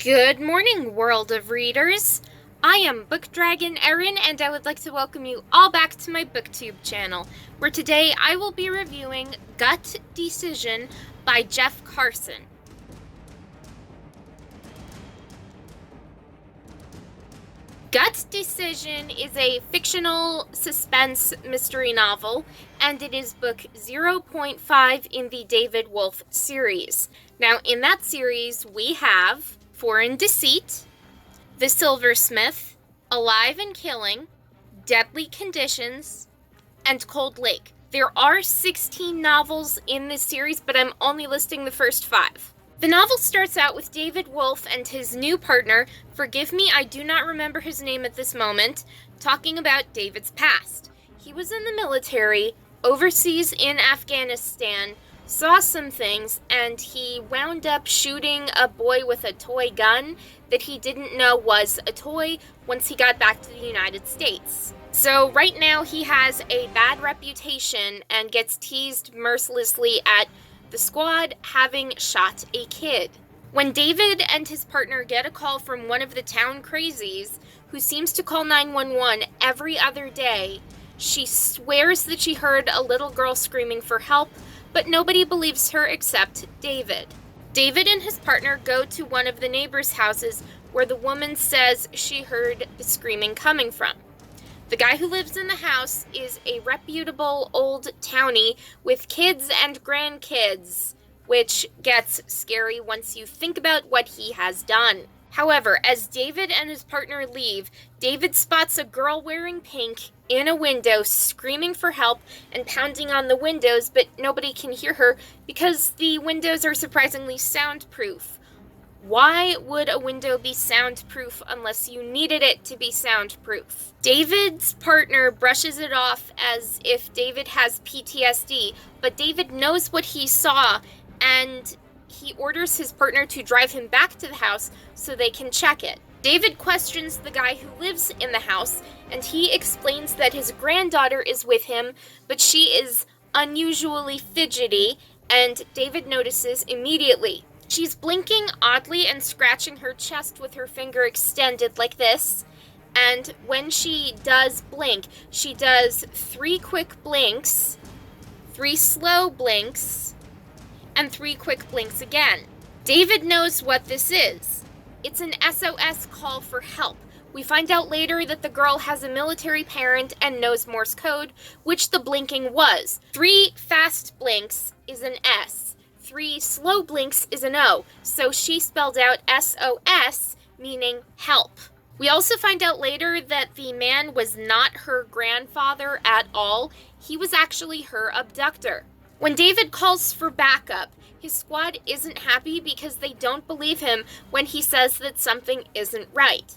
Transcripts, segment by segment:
Good morning, world of readers. I am Book Dragon Erin, and I would like to welcome you all back to my booktube channel, where today I will be reviewing Gut Decision by Jeff Carson. Gut Decision is a fictional suspense mystery novel, and it is book 0.5 in the David Wolfe series. Now, in that series, we have Foreign Deceit, The Silversmith, Alive and Killing, Deadly Conditions, and Cold Lake. There are 16 novels in this series, but I'm only listing the first 5. The novel starts out with David Wolfe and his new partner, forgive me, I do not remember his name at this moment, talking about David's past. He was in the military, overseas in Afghanistan, saw some things, and he wound up shooting a boy with a toy gun that he didn't know was a toy once he got back to the United States. So right now he has a bad reputation and gets teased mercilessly at the squad having shot a kid. When David and his partner get a call from one of the town crazies, who seems to call 911 every other day, she swears that she heard a little girl screaming for help, but nobody believes her except David. David and his partner go to one of the neighbors' houses where the woman says she heard the screaming coming from. The guy who lives in the house is a reputable old townie with kids and grandkids, which gets scary once you think about what he has done. However, as David and his partner leave, David spots a girl wearing pink in a window screaming for help and pounding on the windows, but nobody can hear her because the windows are surprisingly soundproof. Why would a window be soundproof unless you needed it to be soundproof? David's partner brushes it off as if David has PTSD, but David knows what he saw, and he orders his partner to drive him back to the house so they can check it. David questions the guy who lives in the house, and he explains that his granddaughter is with him, but she is unusually fidgety, and David notices immediately. She's blinking oddly and scratching her chest with her finger extended like this. And when she does blink, she does 3 quick blinks, 3 slow blinks, and 3 quick blinks again. David knows what this is. It's an SOS call for help. We find out later that the girl has a military parent and knows Morse code, which the blinking was. 3 fast blinks is an S. 3 slow blinks is an O, so she spelled out SOS, meaning help. We also find out later that the man was not her grandfather at all. He was actually her abductor. When David calls for backup, his squad isn't happy because they don't believe him when he says that something isn't right.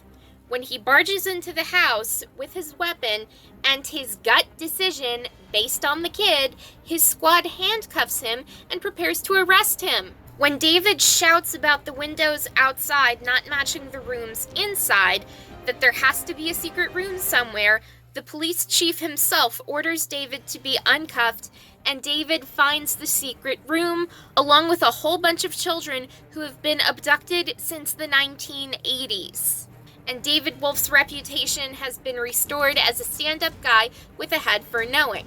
When he barges into the house with his weapon and his gut decision based on the kid, his squad handcuffs him and prepares to arrest him. When David shouts about the windows outside not matching the rooms inside, that there has to be a secret room somewhere, the police chief himself orders David to be uncuffed, and David finds the secret room along with a whole bunch of children who have been abducted since the 1980s. And David Wolfe's reputation has been restored as a stand-up guy with a head for knowing.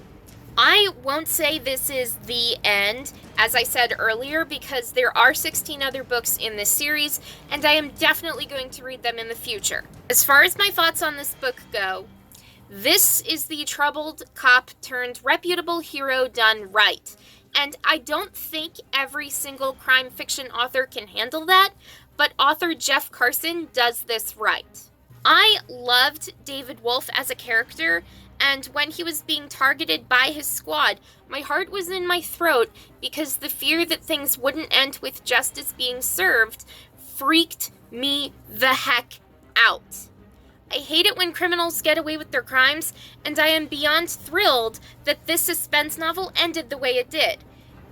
I won't say this is the end, as I said earlier, because there are 16 other books in this series, and I am definitely going to read them in the future. As far as my thoughts on this book go, this is the troubled cop turned reputable hero done right. And I don't think every single crime fiction author can handle that, but author Jeff Carson does this right. I loved David Wolfe as a character, and when he was being targeted by his squad, my heart was in my throat because the fear that things wouldn't end with justice being served freaked me the heck out. I hate it when criminals get away with their crimes, and I am beyond thrilled that this suspense novel ended the way it did.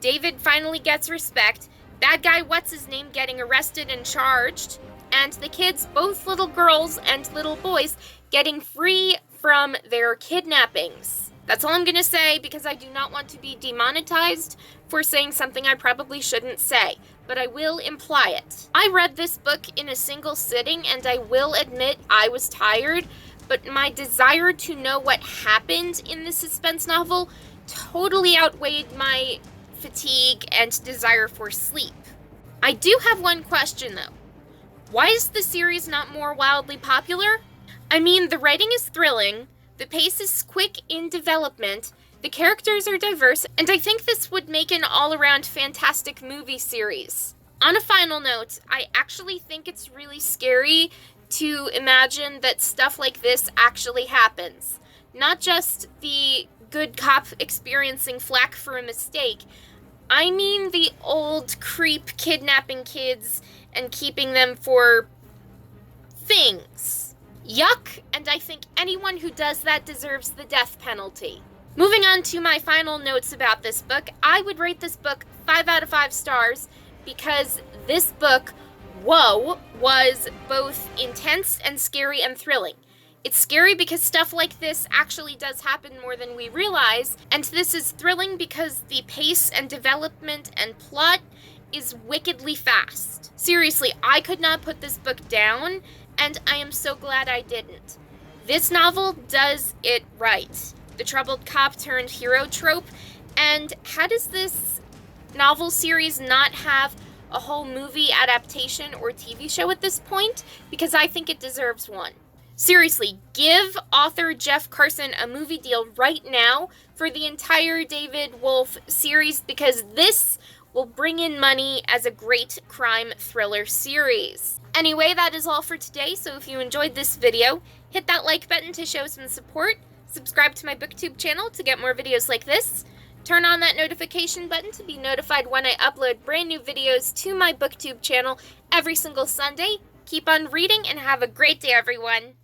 David finally gets respect, bad guy what's-his-name getting arrested and charged, and the kids, both little girls and little boys, getting free from their kidnappings. That's all I'm going to say, because I do not want to be demonetized for saying something I probably shouldn't say, but I will imply it. I read this book in a single sitting, and I will admit I was tired, but my desire to know what happened in the suspense novel totally outweighed my fatigue and desire for sleep. I do have one question, though. Why is the series not more wildly popular? I mean, the writing is thrilling, the pace is quick in development, the characters are diverse, and I think this would make an all-around fantastic movie series. On a final note, I actually think it's really scary to imagine that stuff like this actually happens. Not just the good cop experiencing flack for a mistake. I mean the old creep kidnapping kids and keeping them for things. Yuck, and I think anyone who does that deserves the death penalty. Moving on to my final notes about this book, I would rate this book 5 out of 5 stars because this book, whoa, was both intense and scary and thrilling. It's scary because stuff like this actually does happen more than we realize, and this is thrilling because the pace and development and plot is wickedly fast. Seriously, I could not put this book down, and I am so glad I didn't. This novel does it right. The troubled cop turned hero trope, and how does this novel series not have a whole movie adaptation or TV show at this point? Because I think it deserves one. Seriously, give author Jeff Carson a movie deal right now for the entire David Wolf series, because this will bring in money as a great crime thriller series. Anyway, that is all for today, so if you enjoyed this video, hit that like button to show some support, subscribe to my booktube channel to get more videos like this, turn on that notification button to be notified when I upload brand new videos to my booktube channel every single Sunday. Keep on reading and have a great day, everyone!